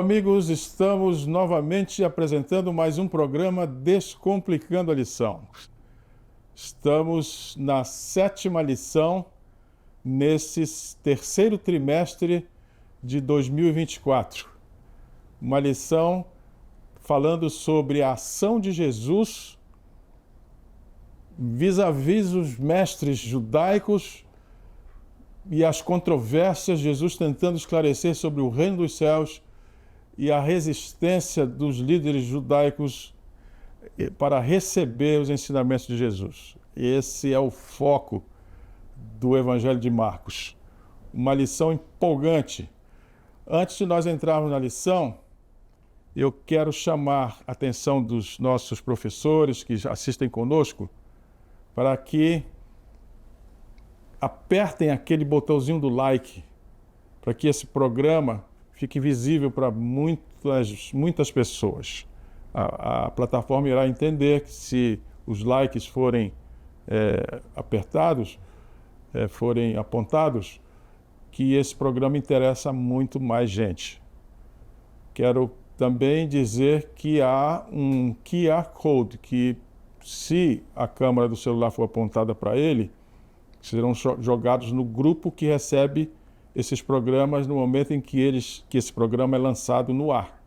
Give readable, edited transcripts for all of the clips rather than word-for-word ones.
amigos, estamos novamente apresentando mais um programa Descomplicando a Lição. Estamos na 7ª lição nesse terceiro trimestre de 2024. Uma lição falando sobre a ação de Jesus vis-à-vis os mestres judaicos e as controvérsias, Jesus tentando esclarecer sobre o reino dos céus e a resistência dos líderes judaicos para receber os ensinamentos de Jesus. Esse é o foco do Evangelho de Marcos. Uma lição empolgante. Antes de nós entrarmos na lição, eu quero chamar a atenção dos nossos professores que assistem conosco para que apertem aquele botãozinho do like, para que esse programa fique visível para muitas pessoas. A plataforma irá entender que se os likes forem apertados, forem apontados, que esse programa interessa a muito mais gente. Quero também dizer que há um QR Code que, se a câmera do celular for apontada para ele, serão jogados no grupo que recebe esses programas no momento em que esse programa é lançado no ar.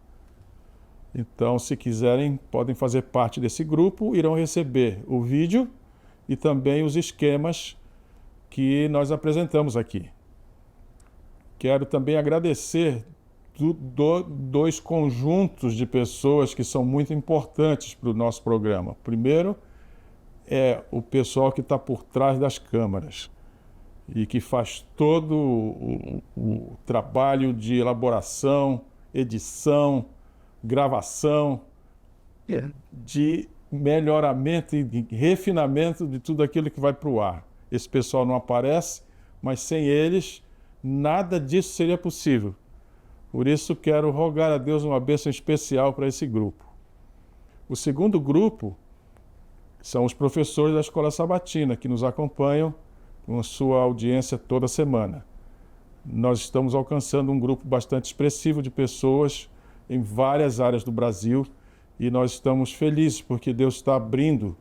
Então, se quiserem, podem fazer parte desse grupo, irão receber o vídeo e também os esquemas que nós apresentamos aqui. Quero também agradecer dois conjuntos de pessoas que são muito importantes para o nosso programa. Primeiro é o pessoal que está por trás das câmeras e que faz todo o trabalho de elaboração, edição, gravação, de melhoramento e de refinamento de tudo aquilo que vai para o ar. Esse pessoal não aparece, mas sem eles nada disso seria possível. Por isso quero rogar a Deus uma bênção especial para esse grupo. O segundo grupo são os professores da Escola Sabatina, que nos acompanham com a sua audiência toda semana. Nós estamos alcançando um grupo bastante expressivo de pessoas em várias áreas do Brasil e nós estamos felizes porque Deus está abrindo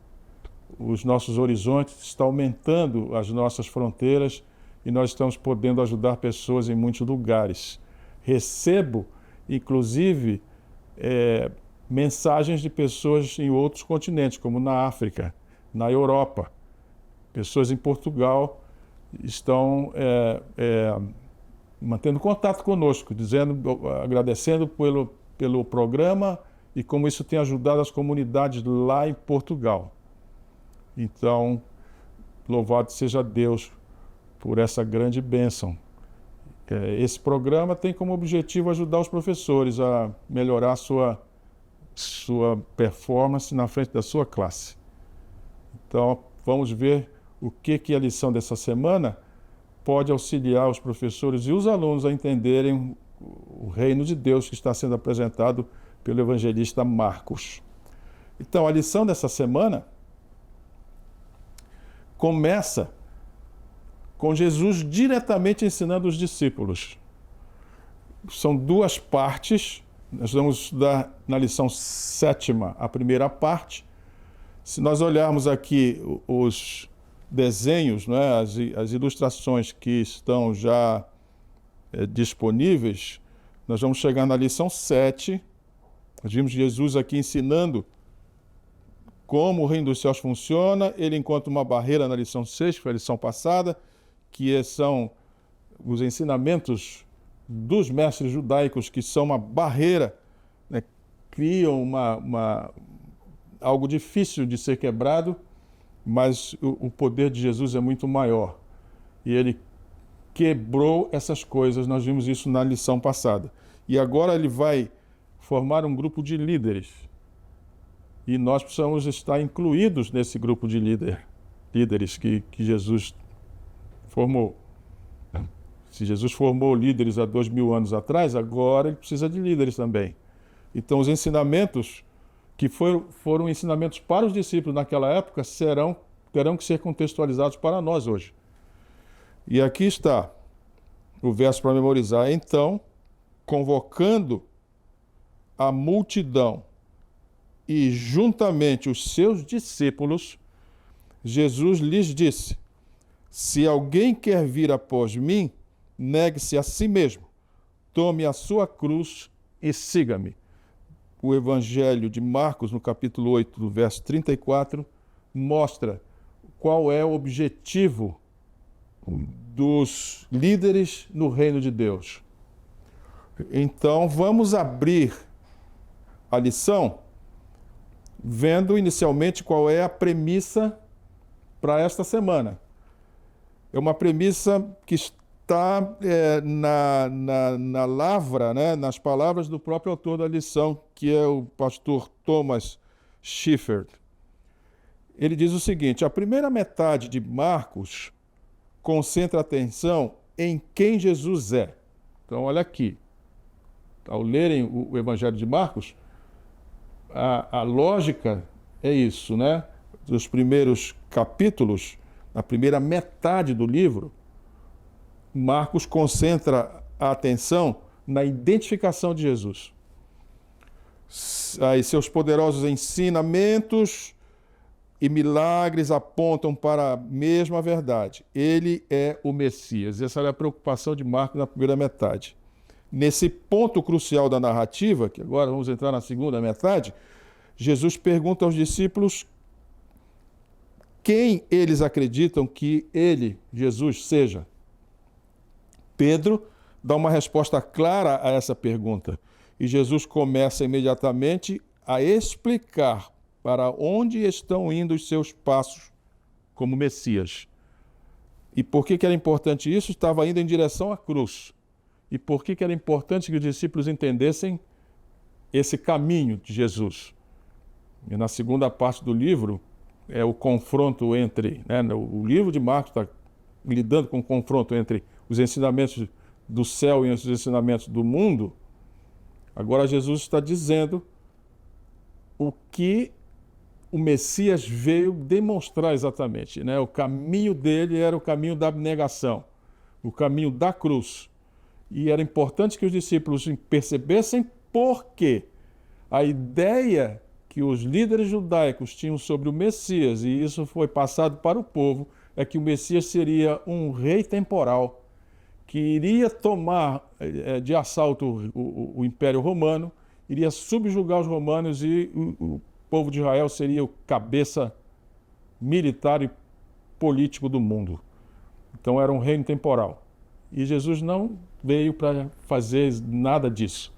os nossos horizontes, está aumentando as nossas fronteiras e nós estamos podendo ajudar pessoas em muitos lugares. Recebo, inclusive, mensagens de pessoas em outros continentes, como na África, na Europa. Pessoas em Portugal estão mantendo contato conosco, agradecendo pelo programa e como isso tem ajudado as comunidades lá em Portugal. Então, louvado seja Deus por essa grande bênção. Esse programa tem como objetivo ajudar os professores a melhorar sua performance na frente da sua classe. Então, vamos ver o que a lição dessa semana pode auxiliar os professores e os alunos a entenderem o reino de Deus que está sendo apresentado pelo evangelista Marcos. Então, a lição dessa semana começa com Jesus diretamente ensinando os discípulos. São duas partes. Nós vamos estudar na lição 7ª a primeira parte. Se nós olharmos aqui os desenhos, né, as ilustrações que estão já disponíveis, nós vamos chegar na lição 7. Nós vimos Jesus aqui ensinando como o reino dos céus funciona. Ele encontra uma barreira na lição 6, que foi a lição passada, que são os ensinamentos dos mestres judaicos, que são uma barreira, né, criam algo difícil de ser quebrado, mas o poder de Jesus é muito maior. E ele quebrou essas coisas, nós vimos isso na lição passada. E agora ele vai formar um grupo de líderes. E nós precisamos estar incluídos nesse grupo de líderes que Jesus formou. Se Jesus formou líderes há 2000 anos atrás, agora ele precisa de líderes também. Então, os ensinamentos que foram ensinamentos para os discípulos naquela época terão que ser contextualizados para nós hoje. E aqui está o verso para memorizar. Então, convocando a multidão e juntamente os seus discípulos, Jesus lhes disse: se alguém quer vir após mim, negue-se a si mesmo, tome a sua cruz e siga-me. O Evangelho de Marcos, no capítulo 8, do verso 34, mostra qual é o objetivo dos líderes no reino de Deus. Então, vamos abrir a lição vendo inicialmente qual é a premissa para esta semana. É uma premissa que está na lavra, né, nas palavras do próprio autor da lição, que é o pastor Thomas Schiffer. Ele diz o seguinte: a primeira metade de Marcos concentra a atenção em quem Jesus é. Então, olha aqui. Ao lerem o Evangelho de Marcos, a lógica é isso, né? Dos primeiros capítulos, na primeira metade do livro, Marcos concentra a atenção na identificação de Jesus. Aí, seus poderosos ensinamentos e milagres apontam para a mesma verdade. Ele é o Messias. Essa era a preocupação de Marcos na primeira metade. Nesse ponto crucial da narrativa, que agora vamos entrar na segunda metade, Jesus pergunta aos discípulos quem eles acreditam que ele, Jesus, seja. Pedro dá uma resposta clara a essa pergunta e Jesus começa imediatamente a explicar para onde estão indo os seus passos como Messias. E por que era importante isso? Estava indo em direção à cruz. E por que era importante que os discípulos entendessem esse caminho de Jesus? E na segunda parte do livro, é o confronto entre... o livro de Marcos está lidando com o confronto entre os ensinamentos do céu e os ensinamentos do mundo. Agora Jesus está dizendo o que o Messias veio demonstrar exatamente. O caminho dele era o caminho da abnegação, o caminho da cruz. E era importante que os discípulos percebessem por quê. A ideia que os líderes judaicos tinham sobre o Messias, e isso foi passado para o povo, é que o Messias seria um rei temporal, que iria tomar de assalto o Império Romano, iria subjugar os romanos e o povo de Israel seria o cabeça militar e político do mundo. Então era um reino temporal. E Jesus não veio para fazer nada disso.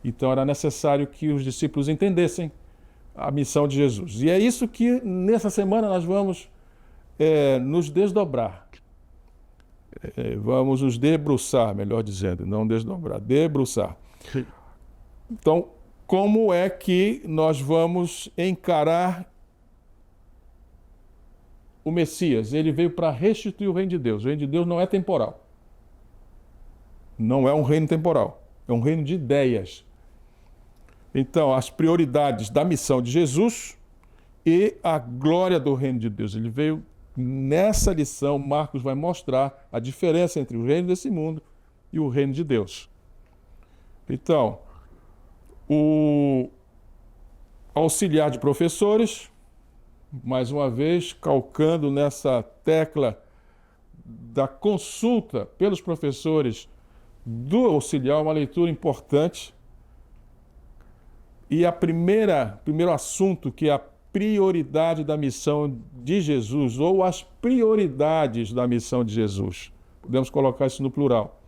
Então era necessário que os discípulos entendessem a missão de Jesus. E é isso que nessa semana nós vamos nos desdobrar. Vamos nos debruçar, melhor dizendo, não desdobrar, debruçar. Então, como é que nós vamos encarar o Messias? Ele veio para restituir o reino de Deus. O reino de Deus não é temporal. Não é um reino temporal, é um reino de ideias. Então, as prioridades da missão de Jesus e a glória do reino de Deus. Ele veio nessa lição, Marcos vai mostrar a diferença entre o reino desse mundo e o reino de Deus. Então, o auxiliar de professores, mais uma vez, calcando nessa tecla da consulta pelos professores do auxiliar, uma leitura importante. E primeiro assunto, que é a prioridade da missão de Jesus, ou as prioridades da missão de Jesus. Podemos colocar isso no plural.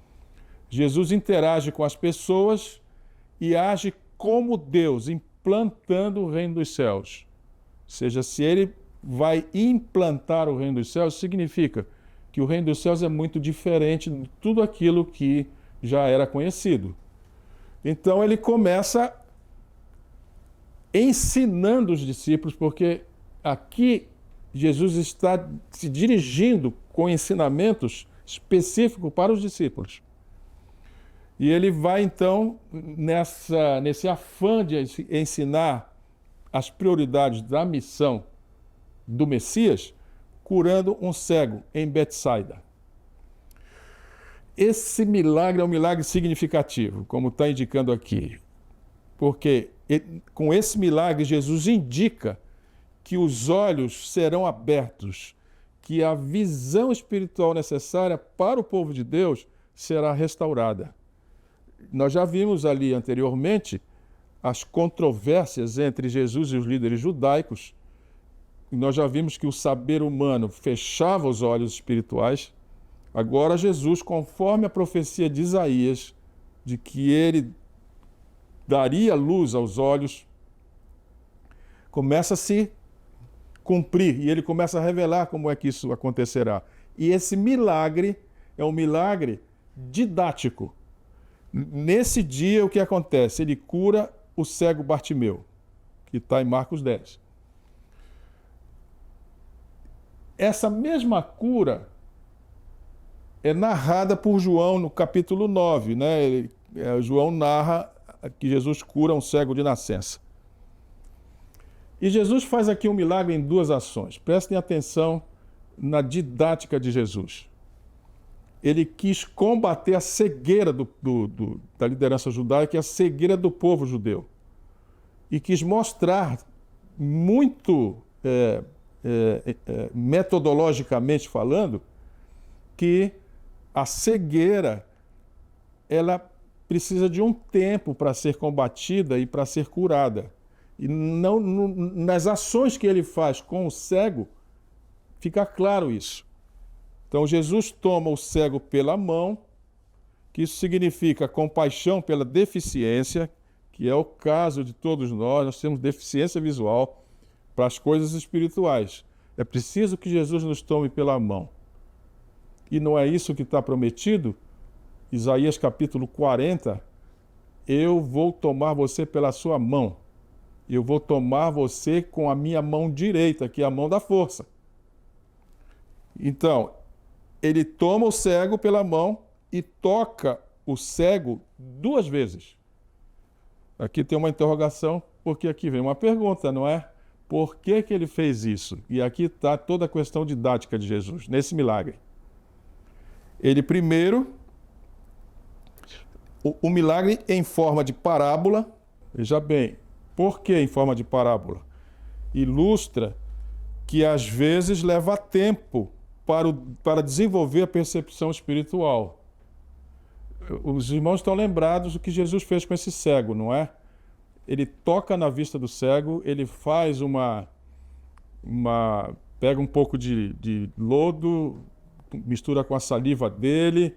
Jesus interage com as pessoas e age como Deus, implantando o reino dos céus. Ou seja, se ele vai implantar o reino dos céus, significa que o reino dos céus é muito diferente de tudo aquilo que já era conhecido. Então ele começa ensinando os discípulos, porque aqui Jesus está se dirigindo com ensinamentos específicos para os discípulos. E ele vai então, nesse afã de ensinar as prioridades da missão do Messias, curando um cego em Betsaida. Esse milagre é um milagre significativo, como está indicando aqui. Porque com esse milagre Jesus indica que os olhos serão abertos, que a visão espiritual necessária para o povo de Deus será restaurada. Nós já vimos ali anteriormente as controvérsias entre Jesus e os líderes judaicos. Nós já vimos que o saber humano fechava os olhos espirituais. Agora Jesus, conforme a profecia de Isaías, de que ele daria luz aos olhos, começa a se cumprir e ele começa a revelar como é que isso acontecerá. E esse milagre é um milagre didático. Nesse dia, o que acontece? Ele cura o cego Bartimeu, que está em Marcos 10. Essa mesma cura é narrada por João no capítulo 9, né? João narra que Jesus cura um cego de nascença. E Jesus faz aqui um milagre em duas ações. Prestem atenção na didática de Jesus. Ele quis combater a cegueira da liderança judaica e a cegueira do povo judeu. E quis mostrar muito metodologicamente falando que a cegueira ela precisa de um tempo para ser combatida e para ser curada. E não, nas ações que ele faz com o cego, fica claro isso. Então Jesus toma o cego pela mão, que isso significa compaixão pela deficiência, que é o caso de todos nós temos deficiência visual para as coisas espirituais. É preciso que Jesus nos tome pela mão. E não é isso que está prometido? Isaías capítulo 40, eu vou tomar você pela sua mão. Eu vou tomar você com a minha mão direita, que é a mão da força. Então, ele toma o cego pela mão e toca o cego 2 vezes. Aqui tem uma interrogação, porque aqui vem uma pergunta, não é? Por que ele fez isso? E aqui está toda a questão didática de Jesus, nesse milagre. Ele primeiro, o milagre em forma de parábola, veja bem, por que em forma de parábola? Ilustra que às vezes leva tempo para desenvolver a percepção espiritual. Os irmãos estão lembrados do que Jesus fez com esse cego, não é? Ele toca na vista do cego, ele faz pega um pouco de lodo, mistura com a saliva dele.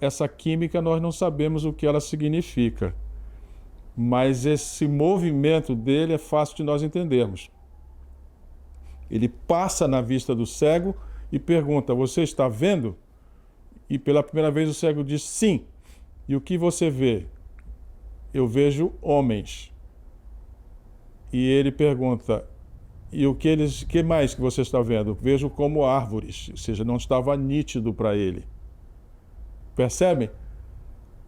Essa química nós não sabemos o que ela significa. Mas esse movimento dele é fácil de nós entendermos. Ele passa na vista do cego e pergunta, você está vendo? E pela primeira vez o cego diz, sim. E o que você vê? Eu vejo homens. E ele pergunta, e o que mais que você está vendo? Vejo como árvores, ou seja, não estava nítido para ele. Percebem?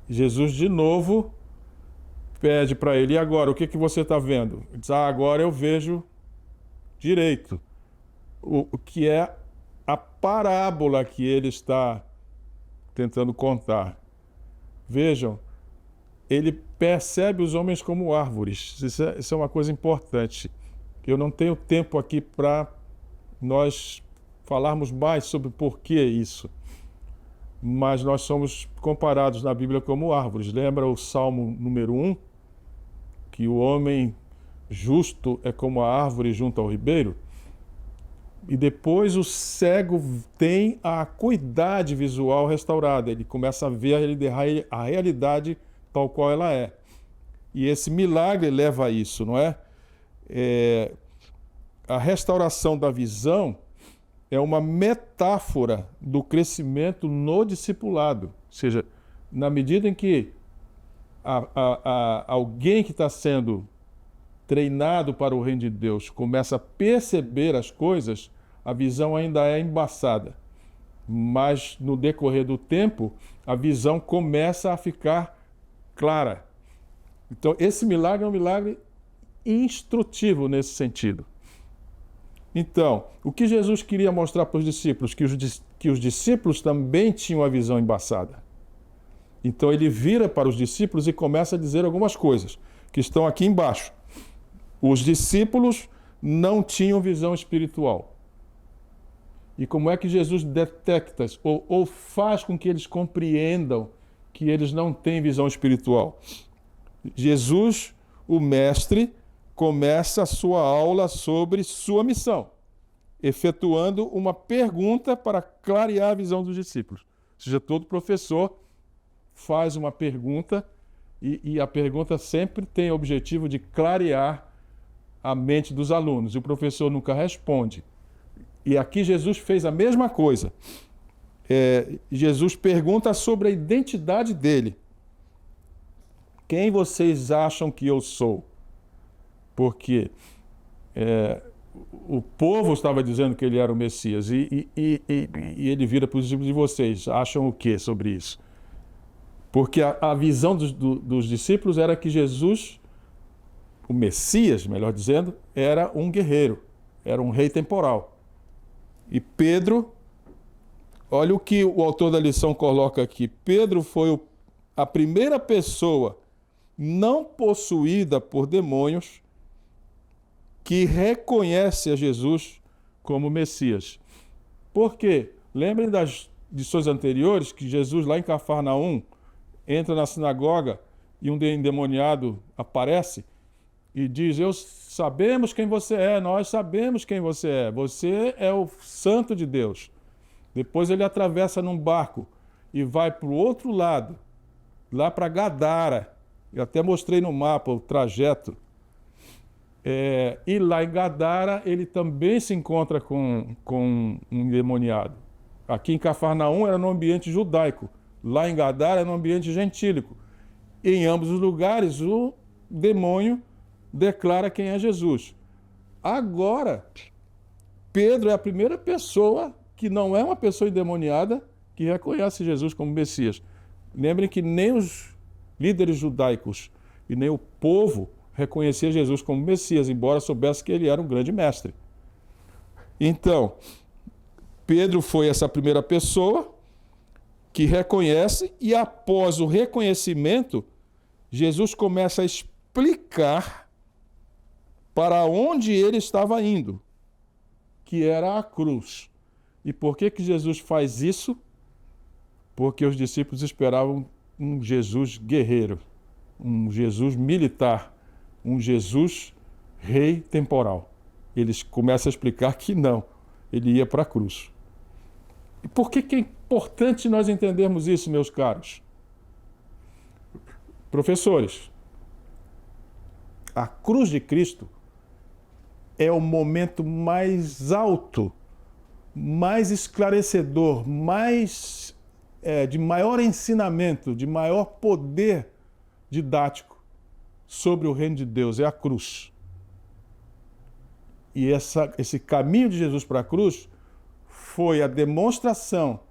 Jesus de novo pede para ele, e agora, o que você está vendo? Ele diz, agora eu vejo direito. O que é a parábola que ele está tentando contar. Vejam, ele percebe os homens como árvores. Isso é uma coisa importante. Eu não tenho tempo aqui para nós falarmos mais sobre por que isso. Mas nós somos comparados na Bíblia como árvores. Lembra o Salmo número 1? Que o homem justo é como a árvore junto ao ribeiro? E depois o cego tem a acuidade visual restaurada. Ele começa a ver a realidade tal qual ela é. E esse milagre leva a isso, não é? A restauração da visão é uma metáfora do crescimento no discipulado. Ou seja, na medida em que alguém que está sendo treinado para o reino de Deus começa a perceber as coisas, a visão ainda é embaçada. Mas no decorrer do tempo, a visão começa a ficar clara. Então, esse milagre é um milagre instrutivo nesse sentido. Então, o que Jesus queria mostrar para os discípulos? Que os discípulos também tinham a visão embaçada. Então ele vira para os discípulos e começa a dizer algumas coisas que estão aqui embaixo. Os discípulos não tinham visão espiritual. E como é que Jesus detecta ou faz com que eles compreendam que eles não têm visão espiritual? Jesus, o mestre, começa a sua aula sobre sua missão, efetuando uma pergunta para clarear a visão dos discípulos. Ou seja, todo professor faz uma pergunta e a pergunta sempre tem o objetivo de clarear a mente dos alunos. E o professor nunca responde. E aqui Jesus fez a mesma coisa. Jesus pergunta sobre a identidade dele. Quem vocês acham que eu sou? Porque o povo estava dizendo que ele era o Messias e ele vira para os discípulos: de vocês acham o que sobre isso? Porque a visão dos discípulos era que Jesus, o Messias, melhor dizendo, era um guerreiro, era um rei temporal. E Pedro, olha o que o autor da lição coloca aqui: Pedro foi a primeira pessoa não possuída por demônios que reconhece a Jesus como Messias. Por quê? Lembrem das lições anteriores que Jesus, lá em Cafarnaum, entra na sinagoga e um endemoniado aparece e diz: sabemos quem você é, nós sabemos quem você é o santo de Deus. Depois ele atravessa num barco e vai para o outro lado, lá para Gadara. Eu até mostrei no mapa o trajeto. E lá em Gadara ele também se encontra com um endemoniado. Aqui em Cafarnaum era no ambiente judaico. Lá em Gadara era no ambiente gentílico. E em ambos os lugares o demônio declara quem é Jesus. Agora, Pedro é a primeira pessoa que não é uma pessoa endemoniada que reconhece Jesus como Messias. Lembrem que nem os líderes judaicos e nem o povo reconhecia Jesus como Messias, embora soubesse que ele era um grande mestre. Então, Pedro foi essa primeira pessoa que reconhece, e após o reconhecimento, Jesus começa a explicar para onde ele estava indo, que era a cruz. E por que Jesus faz isso? Porque os discípulos esperavam um Jesus guerreiro, um Jesus militar, um Jesus rei temporal. Eles começam a explicar que não, ele ia para a cruz. E por que é importante nós entendermos isso, meus caros? Professores, a cruz de Cristo é o momento mais alto, mais esclarecedor, de maior ensinamento, de maior poder didático sobre o reino de Deus, é a cruz. E esse caminho de Jesus para a cruz foi a demonstração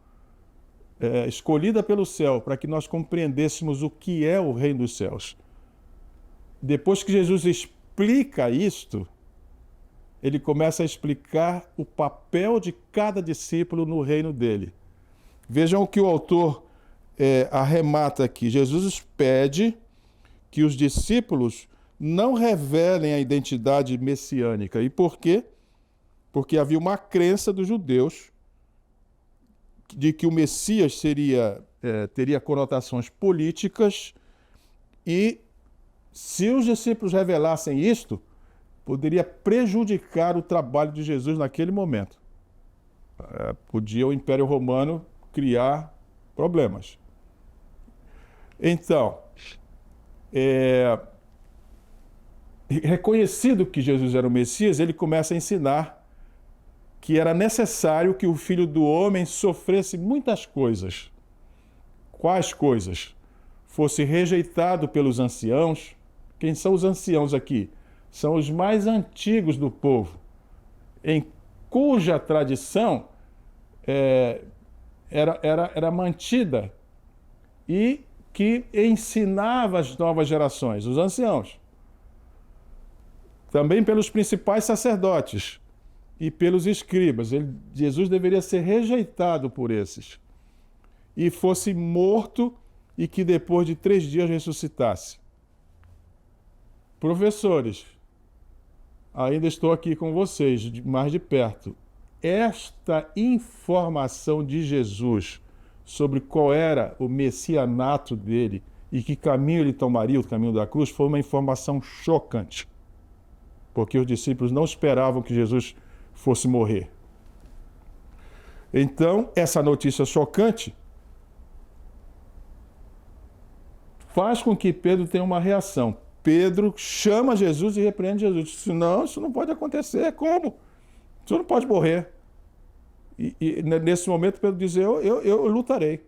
escolhida pelo céu para que nós compreendêssemos o que é o reino dos céus. Depois que Jesus explica isto, ele começa a explicar o papel de cada discípulo no reino dele. Vejam o que o autor arremata aqui. Jesus pede que os discípulos não revelem a identidade messiânica. E por quê? Porque havia uma crença dos judeus de que o Messias teria conotações políticas, e se os discípulos revelassem isto, poderia prejudicar o trabalho de Jesus naquele momento. Podia o Império Romano criar problemas. Então, reconhecido que Jesus era o Messias, ele começa a ensinar que era necessário que o Filho do Homem sofresse muitas coisas. Quais coisas? Fosse rejeitado pelos anciãos. Quem são os anciãos aqui? São os mais antigos do povo, em cuja tradição era mantida e que ensinava as novas gerações, os anciãos. Também pelos principais sacerdotes e pelos escribas. Jesus deveria ser rejeitado por esses e fosse morto e que depois de 3 dias ressuscitasse. Professores, ainda estou aqui com vocês, mais de perto. Esta informação de Jesus sobre qual era o messianato dele e que caminho ele tomaria, o caminho da cruz, foi uma informação chocante. Porque os discípulos não esperavam que Jesus fosse morrer. Então, essa notícia chocante faz com que Pedro tenha uma reação. Pedro chama Jesus e repreende Jesus. Diz, não, isso não pode acontecer. Como? Você não pode morrer. E nesse momento Pedro diz, eu lutarei.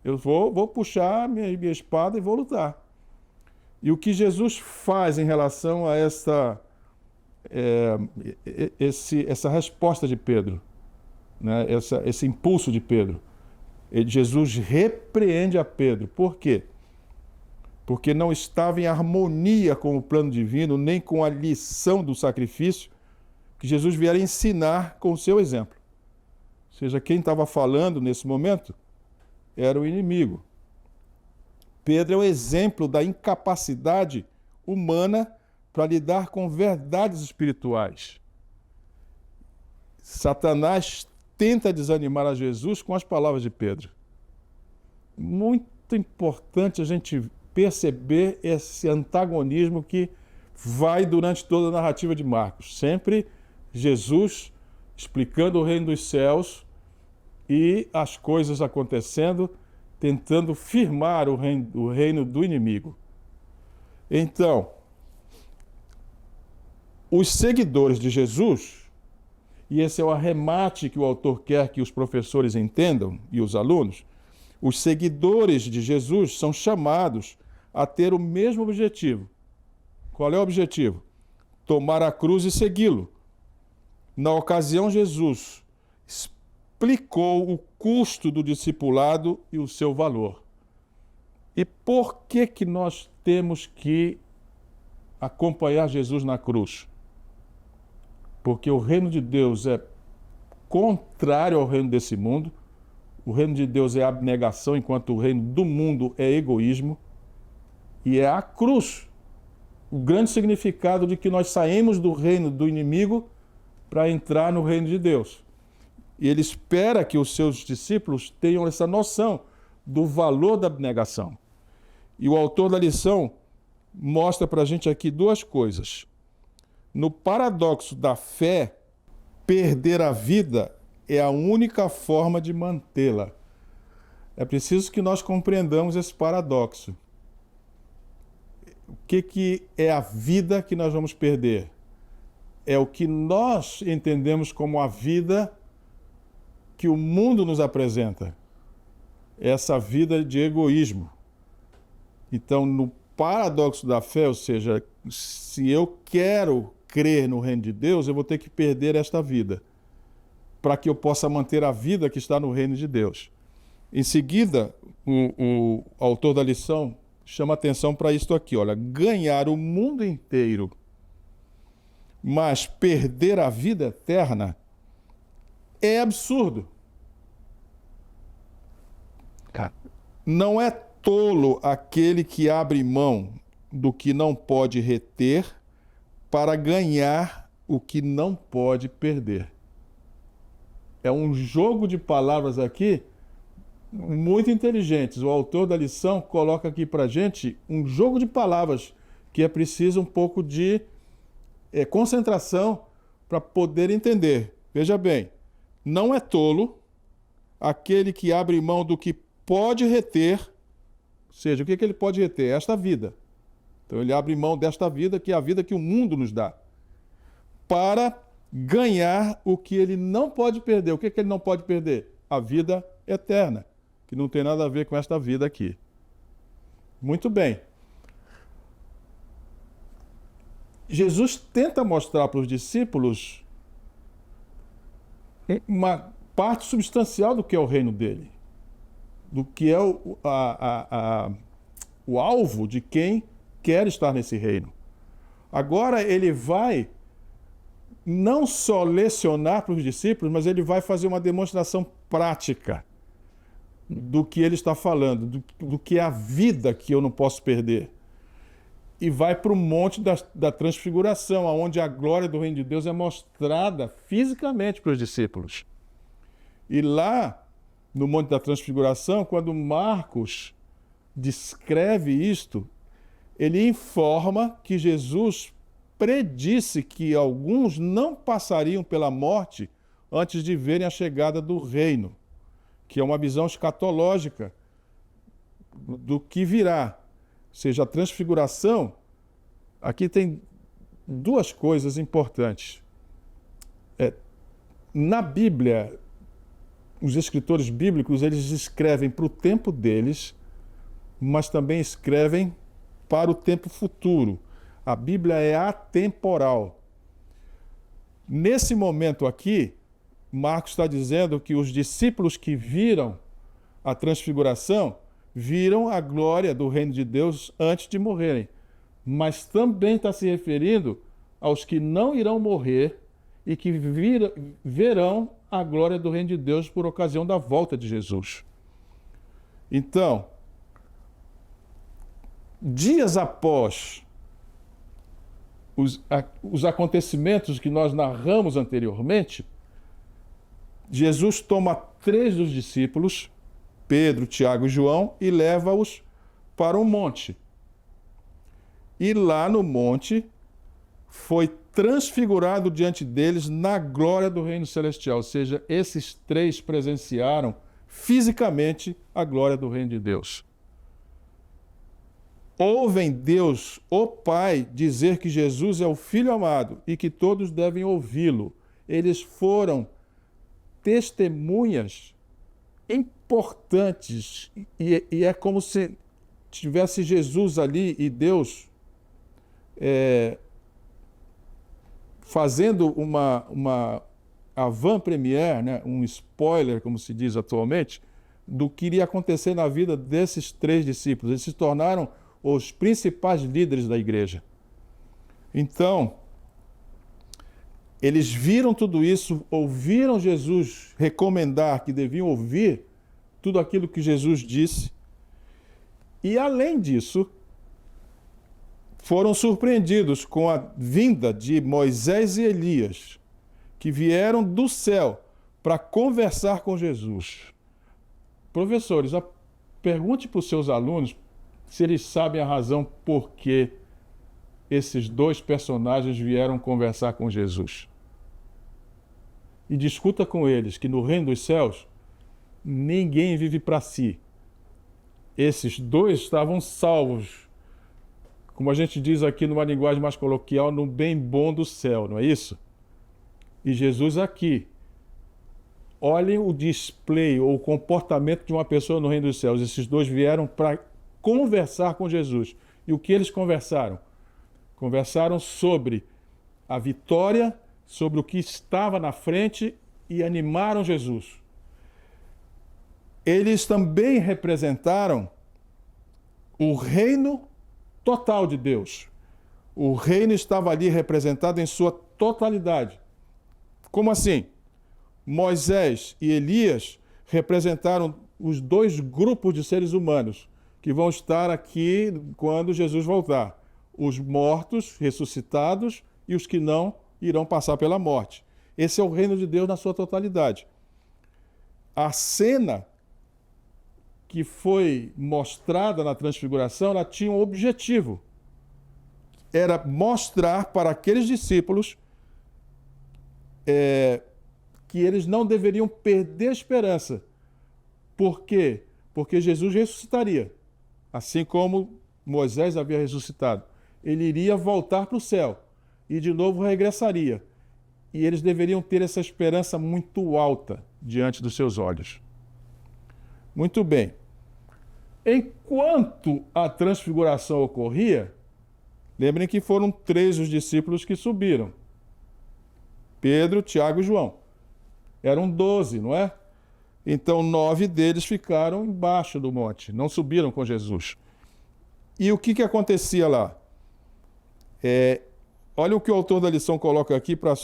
Eu vou puxar minha espada e vou lutar. E o que Jesus faz em relação a essa resposta de Pedro, né? Esse impulso de Pedro? Jesus repreende a Pedro. Por quê? Porque não estava em harmonia com o plano divino, nem com a lição do sacrifício que Jesus viera ensinar com o seu exemplo. Ou seja, quem estava falando nesse momento era o inimigo. Pedro é o exemplo da incapacidade humana para lidar com verdades espirituais. Satanás tenta desanimar a Jesus com as palavras de Pedro. Muito importante a gente perceber esse antagonismo que vai durante toda a narrativa de Marcos. Sempre Jesus explicando o reino dos céus e as coisas acontecendo, tentando firmar o reino do inimigo. Então, os seguidores de Jesus, e esse é o arremate que o autor quer que os professores entendam e os alunos, os seguidores de Jesus são chamados a ter o mesmo objetivo. Qual é o objetivo? Tomar a cruz e segui-lo. Na ocasião, Jesus explicou o custo do discipulado e o seu valor. E por que nós temos que acompanhar Jesus na cruz? Porque o reino de Deus é contrário ao reino desse mundo. O reino de Deus é abnegação, enquanto o reino do mundo é egoísmo. E é a cruz o grande significado de que nós saímos do reino do inimigo para entrar no reino de Deus. E ele espera que os seus discípulos tenham essa noção do valor da abnegação. E o autor da lição mostra para a gente aqui duas coisas. No paradoxo da fé, perder a vida é a única forma de mantê-la. É preciso que nós compreendamos esse paradoxo. O que é a vida que nós vamos perder? É o que nós entendemos como a vida que o mundo nos apresenta. Essa vida de egoísmo. Então, no paradoxo da fé, ou seja, se eu quero crer no reino de Deus, eu vou ter que perder esta vida, para que eu possa manter a vida que está no reino de Deus. Em seguida, o autor da lição chama atenção para isto aqui, olha, ganhar o mundo inteiro, mas perder a vida eterna é absurdo. Não é tolo aquele que abre mão do que não pode reter para ganhar o que não pode perder. É um jogo de palavras aqui muito inteligentes. O autor da lição coloca aqui para a gente um jogo de palavras que é preciso um pouco de concentração para poder entender. Veja bem, não é tolo aquele que abre mão do que pode reter, ou seja, o que ele pode reter? Esta vida. Então ele abre mão desta vida, que é a vida que o mundo nos dá, para ganhar o que ele não pode perder. O que ele não pode perder? A vida eterna, que não tem nada a ver com esta vida aqui. Muito bem. Jesus tenta mostrar para os discípulos uma parte substancial do que é o reino dele, do que é o alvo de quem quer estar nesse reino. Agora ele vai não só lecionar para os discípulos, mas ele vai fazer uma demonstração prática. do que ele está falando, do que é a vida que eu não posso perder. E vai para o monte da transfiguração, onde a glória do reino de Deus é mostrada fisicamente para os discípulos. E lá, no monte da transfiguração, quando Marcos descreve isto, ele informa que Jesus predisse que alguns não passariam pela morte antes de verem a chegada do reino, que é uma visão escatológica do que virá. Ou seja, a transfiguração, aqui tem duas coisas importantes. Na Bíblia, os escritores bíblicos, eles escrevem para o tempo deles, mas também escrevem para o tempo futuro. A Bíblia é atemporal. Nesse momento aqui, Marcos está dizendo que os discípulos que viram a transfiguração viram a glória do reino de Deus antes de morrerem. Mas também está se referindo aos que não irão morrer e que verão a glória do reino de Deus por ocasião da volta de Jesus. Então, dias após os acontecimentos que nós narramos anteriormente, Jesus toma 3 dos discípulos, Pedro, Tiago e João, e leva-os para um monte. E lá no monte foi transfigurado diante deles na glória do reino celestial. Ou seja, esses 3 presenciaram fisicamente a glória do reino de Deus. Ouvem Deus, o Pai, dizer que Jesus é o Filho amado e que todos devem ouvi-lo. Eles foram testemunhas importantes e é como se tivesse Jesus ali e Deus fazendo uma avant-première, né? Um spoiler, como se diz atualmente, do que iria acontecer na vida desses 3 discípulos. Eles se tornaram os principais líderes da igreja. Então, eles viram tudo isso, ouviram Jesus recomendar que deviam ouvir tudo aquilo que Jesus disse, e além disso, foram surpreendidos com a vinda de Moisés e Elias, que vieram do céu para conversar com Jesus. Professores, pergunte para os seus alunos se eles sabem a razão por que esses 2 personagens vieram conversar com Jesus. E discuta com eles que no reino dos céus ninguém vive para si. Esses 2 estavam salvos, como a gente diz aqui numa linguagem mais coloquial, no bem bom do céu, não é isso? E Jesus aqui. Olhem o display ou o comportamento de uma pessoa no reino dos céus. Esses 2 vieram para conversar com Jesus. E o que eles conversaram? Conversaram sobre a vitória, sobre o que estava na frente e animaram Jesus. Eles também representaram o reino total de Deus. O reino estava ali representado em sua totalidade. Como assim? Moisés e Elias representaram os 2 grupos de seres humanos que vão estar aqui quando Jesus voltar. Os mortos, ressuscitados, e os que não irão passar pela morte. Esse é o reino de Deus na sua totalidade. A cena que foi mostrada na transfiguração, ela tinha um objetivo. Era mostrar para aqueles discípulos que eles não deveriam perder a esperança. Por quê? Porque Jesus ressuscitaria. Assim como Moisés havia ressuscitado. Ele iria voltar para o céu e de novo regressaria. E eles deveriam ter essa esperança muito alta diante dos seus olhos. Muito bem. Enquanto a transfiguração ocorria, lembrem que foram 3 os discípulos que subiram. Pedro, Tiago e João. Eram 12, não é? Então 9 deles ficaram embaixo do monte, não subiram com Jesus. E o que acontecia lá? Olha o que o autor da lição coloca aqui para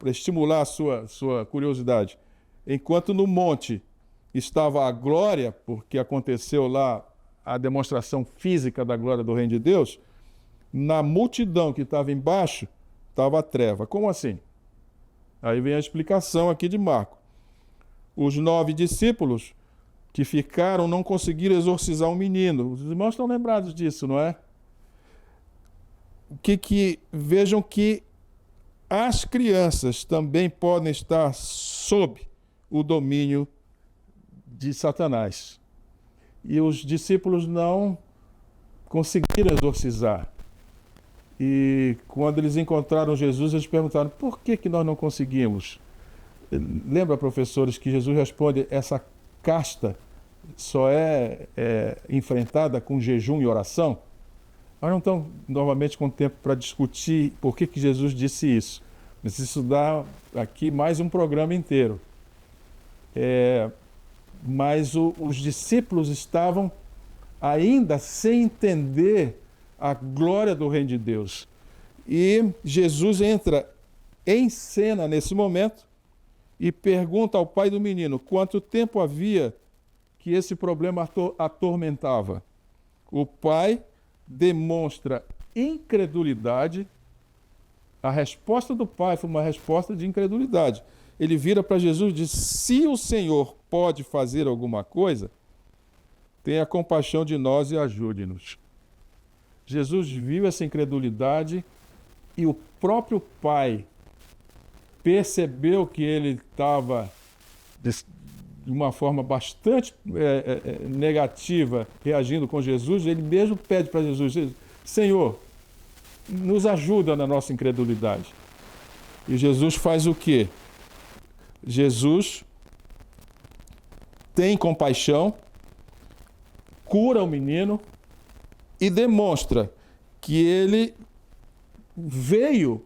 estimular a sua curiosidade. Enquanto no monte estava a glória, porque aconteceu lá a demonstração física da glória do reino de Deus, na multidão que estava embaixo, estava a treva. Como assim? Aí vem a explicação aqui de Marcos. Os 9 discípulos que ficaram não conseguiram exorcizar o menino. Os irmãos estão lembrados disso, não é? Vejam que as crianças também podem estar sob o domínio de Satanás. E os discípulos não conseguiram exorcizar. E quando eles encontraram Jesus, eles perguntaram: por que nós não conseguimos? Lembra, professores, que Jesus responde: essa casta só é enfrentada com jejum e oração? Nós não estamos novamente com tempo para discutir por que Jesus disse isso. Mas isso dá aqui mais um programa inteiro. Mas os discípulos estavam ainda sem entender a glória do reino de Deus. E Jesus entra em cena nesse momento e pergunta ao pai do menino quanto tempo havia que esse problema atormentava. O pai demonstra incredulidade. A resposta do pai foi uma resposta de incredulidade. Ele vira para Jesus e diz: se o Senhor pode fazer alguma coisa, tenha compaixão de nós e ajude-nos. Jesus viu essa incredulidade e o próprio pai percebeu que ele estava de uma forma bastante negativa reagindo com Jesus. Ele mesmo pede para Jesus: Senhor, nos ajuda na nossa incredulidade. E Jesus faz o quê? Jesus tem compaixão, cura o menino e demonstra que ele veio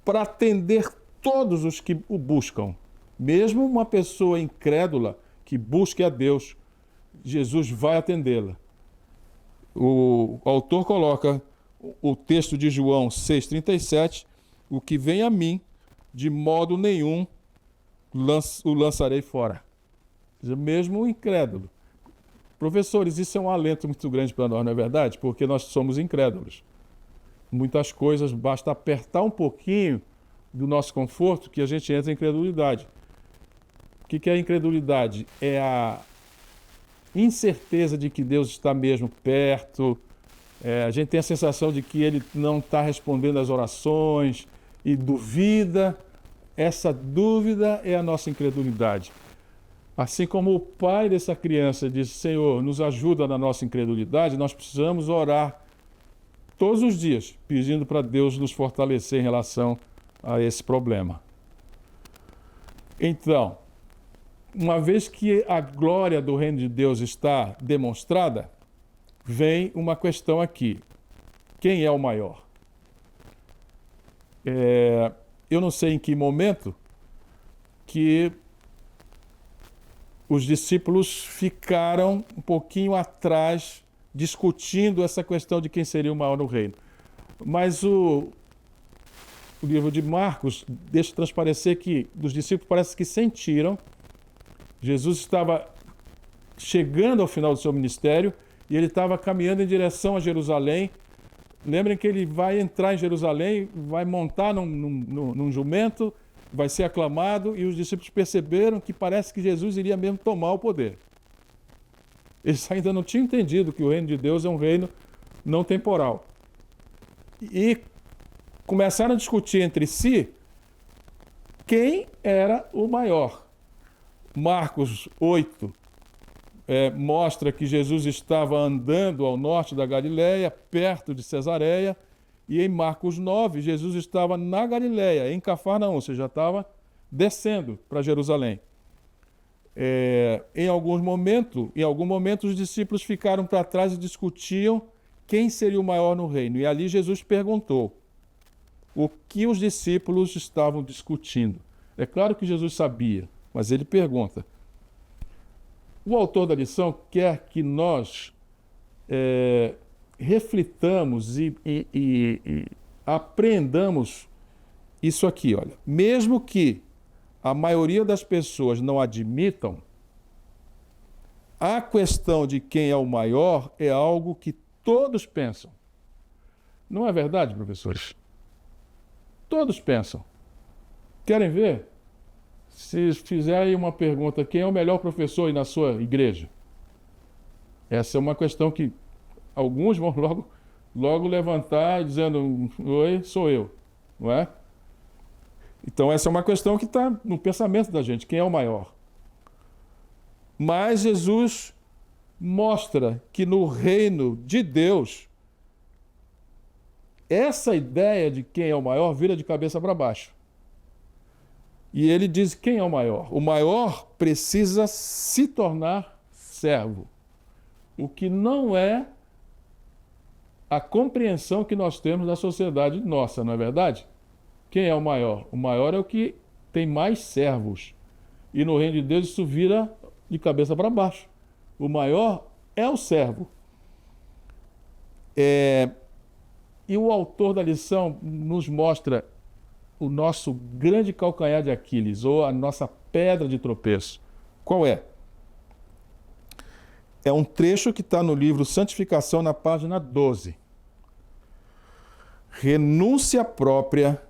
para atender todos os que o buscam. Mesmo uma pessoa incrédula que busque a Deus, Jesus vai atendê-la. O autor coloca o texto de João 6,37: o que vem a mim, de modo nenhum o lançarei fora. Mesmo o incrédulo. Professores, isso é um alento muito grande para nós, não é verdade? Porque nós somos incrédulos. Muitas coisas, basta apertar um pouquinho do nosso conforto que a gente entra em incredulidade. O que é a incredulidade? É a incerteza de que Deus está mesmo perto. A gente tem a sensação de que Ele não está respondendo às orações e duvida. Essa dúvida é a nossa incredulidade. Assim como o pai dessa criança disse: Senhor, nos ajuda na nossa incredulidade, nós precisamos orar todos os dias, pedindo para Deus nos fortalecer em relação a esse problema. Então, uma vez que a glória do reino de Deus está demonstrada, vem uma questão aqui: quem é o maior? Eu não sei em que momento que os discípulos ficaram um pouquinho atrás, discutindo essa questão de quem seria o maior no reino. Mas o livro de Marcos deixa transparecer que os discípulos parece que sentiram. Jesus estava chegando ao final do seu ministério e ele estava caminhando em direção a Jerusalém. Lembrem que ele vai entrar em Jerusalém, vai montar num jumento, vai ser aclamado, e os discípulos perceberam que parece que Jesus iria mesmo tomar o poder. Eles ainda não tinham entendido que o reino de Deus é um reino não temporal. E começaram a discutir entre si quem era o maior. Marcos 8 mostra que Jesus estava andando ao norte da Galileia, perto de Cesareia, e em Marcos 9, Jesus estava na Galileia, em Cafarnaum, ou seja, já estava descendo para Jerusalém. Em algum momento, os discípulos ficaram para trás e discutiam quem seria o maior no reino. E ali Jesus perguntou o que os discípulos estavam discutindo. É claro que Jesus sabia, mas ele pergunta. O autor da lição quer que nós reflitamos e apreendamos isso aqui, olha. Mesmo que a maioria das pessoas não admitam, a questão de quem é o maior é algo que todos pensam. Não é verdade, professores? Todos pensam. Querem ver? Se fizerem uma pergunta, quem é o melhor professor aí na sua igreja? Essa é uma questão que alguns vão logo levantar dizendo, oi, sou eu, não é? Então essa é uma questão que está no pensamento da gente, quem é o maior? Mas Jesus mostra que no reino de Deus, essa ideia de quem é o maior vira de cabeça para baixo. E ele diz quem é o maior? O maior precisa se tornar servo. O que não é a compreensão que nós temos da sociedade nossa, não é verdade? Quem é o maior? O maior é o que tem mais servos. E no reino de Deus isso vira de cabeça para baixo. O maior é o servo. E o autor da lição nos mostra o nosso grande calcanhar de Aquiles, ou a nossa pedra de tropeço. Qual é? É um trecho que está no livro Santificação, na página 12. Renúncia própria,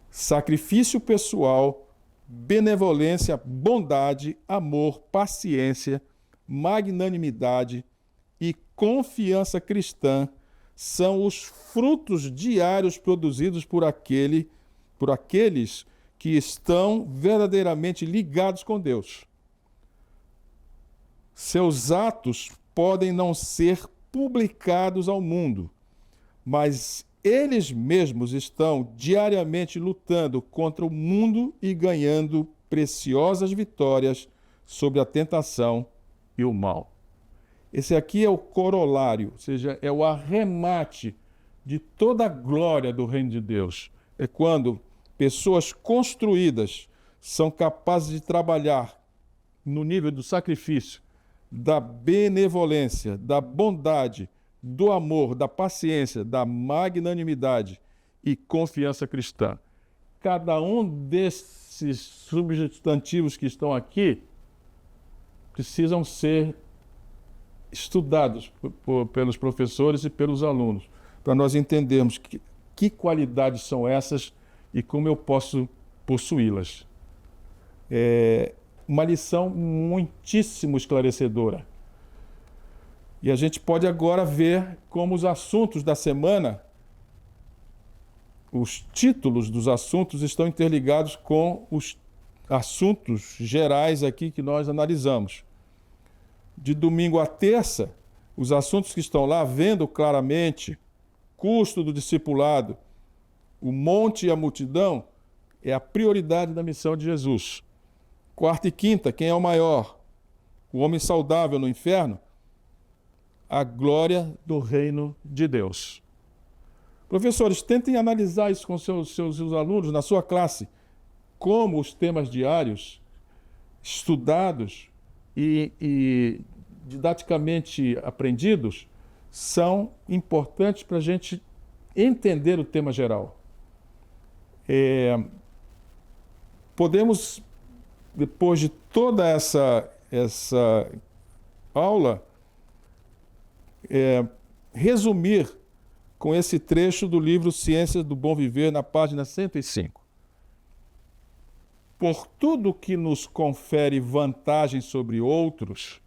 sacrifício pessoal, benevolência, bondade, amor, paciência, magnanimidade e confiança cristã são os frutos diários produzidos por aqueles que estão verdadeiramente ligados com Deus. Seus atos podem não ser publicados ao mundo, mas eles mesmos estão diariamente lutando contra o mundo e ganhando preciosas vitórias sobre a tentação e o mal. Esse aqui é o corolário, ou seja, é o arremate de toda a glória do reino de Deus. É quando pessoas construídas são capazes de trabalhar no nível do sacrifício, da benevolência, da bondade, do amor, da paciência, da magnanimidade e confiança cristã. Cada um desses substantivos que estão aqui precisam ser estudados pelos professores e pelos alunos, para nós entendermos que qualidades são essas e como eu posso possuí-las. É uma lição muitíssimo esclarecedora. E a gente pode agora ver como os assuntos da semana, os títulos dos assuntos estão interligados com os assuntos gerais aqui que nós analisamos. De domingo a terça, os assuntos que estão lá, vendo claramente, custo do discipulado, o monte e a multidão, é a prioridade da missão de Jesus. Quarta e quinta, quem é o maior? O homem saudável no inferno? A glória do reino de Deus. Professores, tentem analisar isso com seus alunos na sua classe, como os temas diários, estudados e didaticamente aprendidos, são importantes para a gente entender o tema geral. Podemos, depois de toda essa aula, resumir com esse trecho do livro Ciências do Bom Viver, na página 105. Por tudo que nos confere vantagem sobre outros,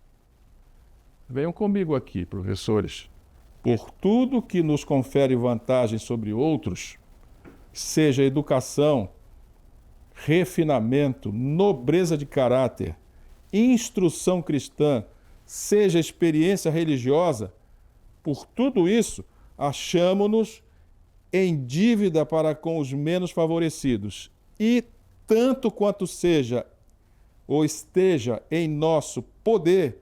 venham comigo aqui, professores, por tudo que nos confere vantagem sobre outros, seja educação, refinamento, nobreza de caráter, instrução cristã, seja experiência religiosa, por tudo isso, achamo-nos em dívida para com os menos favorecidos e, tanto quanto seja ou esteja em nosso poder,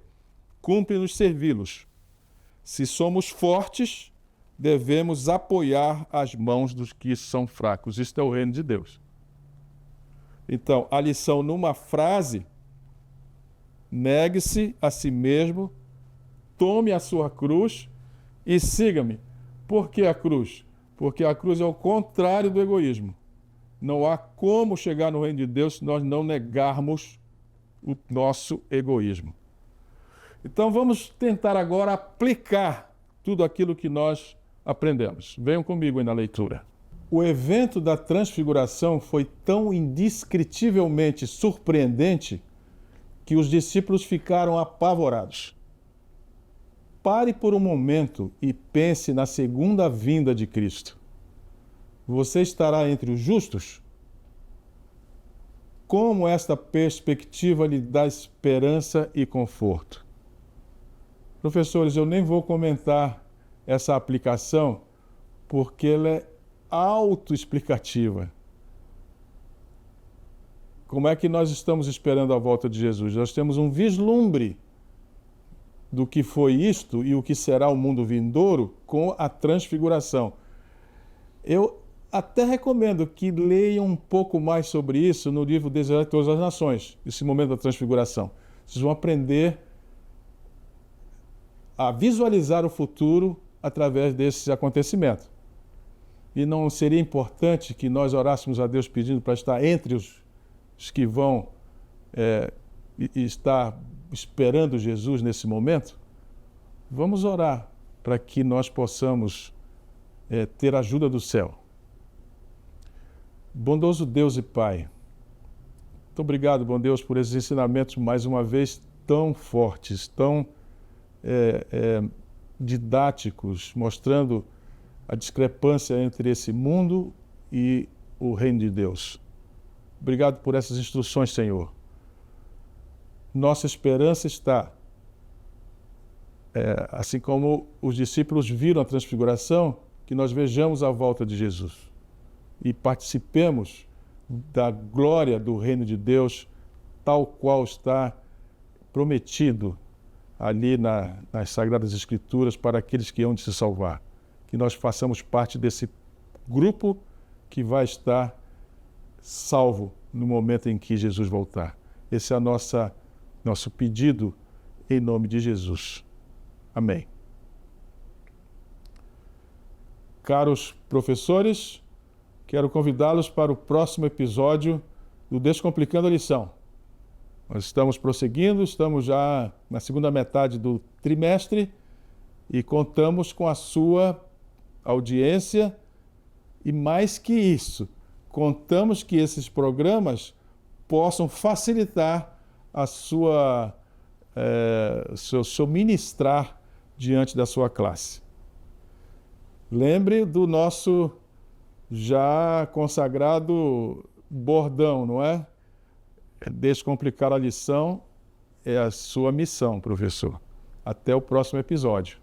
cumpre-nos servi-los. Se somos fortes, devemos apoiar as mãos dos que são fracos. Isto é o reino de Deus. Então, a lição numa frase: negue-se a si mesmo, tome a sua cruz e siga-me. Por que a cruz? Porque a cruz é o contrário do egoísmo. Não há como chegar no reino de Deus se nós não negarmos o nosso egoísmo. Então vamos tentar agora aplicar tudo aquilo que nós aprendemos. Venham comigo aí na leitura. O evento da transfiguração foi tão indescritivelmente surpreendente que os discípulos ficaram apavorados. Pare por um momento e pense na segunda vinda de Cristo. Você estará entre os justos? Como esta perspectiva lhe dá esperança e conforto? Professores, eu nem vou comentar essa aplicação porque ela é autoexplicativa. Como é que nós estamos esperando a volta de Jesus? Nós temos um vislumbre do que foi isto e o que será o mundo vindouro com a transfiguração. Eu até recomendo que leiam um pouco mais sobre isso no livro Desejar de Todas as Nações, esse momento da transfiguração. Vocês vão aprender a visualizar o futuro através desse acontecimento. E não seria importante que nós orássemos a Deus pedindo para estar entre os que vão estar esperando Jesus nesse momento? Vamos orar para que nós possamos ter a ajuda do céu. Bondoso Deus e Pai, muito obrigado, bom Deus, por esses ensinamentos mais uma vez tão fortes, tão didáticos, mostrando a discrepância entre esse mundo e o reino de Deus. Obrigado por essas instruções, Senhor. Nossa esperança está, assim como os discípulos viram a transfiguração, que nós vejamos a volta de Jesus e participemos da glória do reino de Deus, tal qual está prometido ali nas Sagradas Escrituras para aqueles que hão de se salvar. Que nós façamos parte desse grupo que vai estar salvo no momento em que Jesus voltar. Esse é o nosso pedido em nome de Jesus. Amém. Caros professores, quero convidá-los para o próximo episódio do Descomplicando a Lição. Nós estamos prosseguindo, estamos já na segunda metade do trimestre e contamos com a sua audiência e, mais que isso, contamos que esses programas possam facilitar a seu ministrar diante da sua classe. Lembre do nosso já consagrado bordão, não é? Descomplicar a lição é a sua missão, professor. Até o próximo episódio.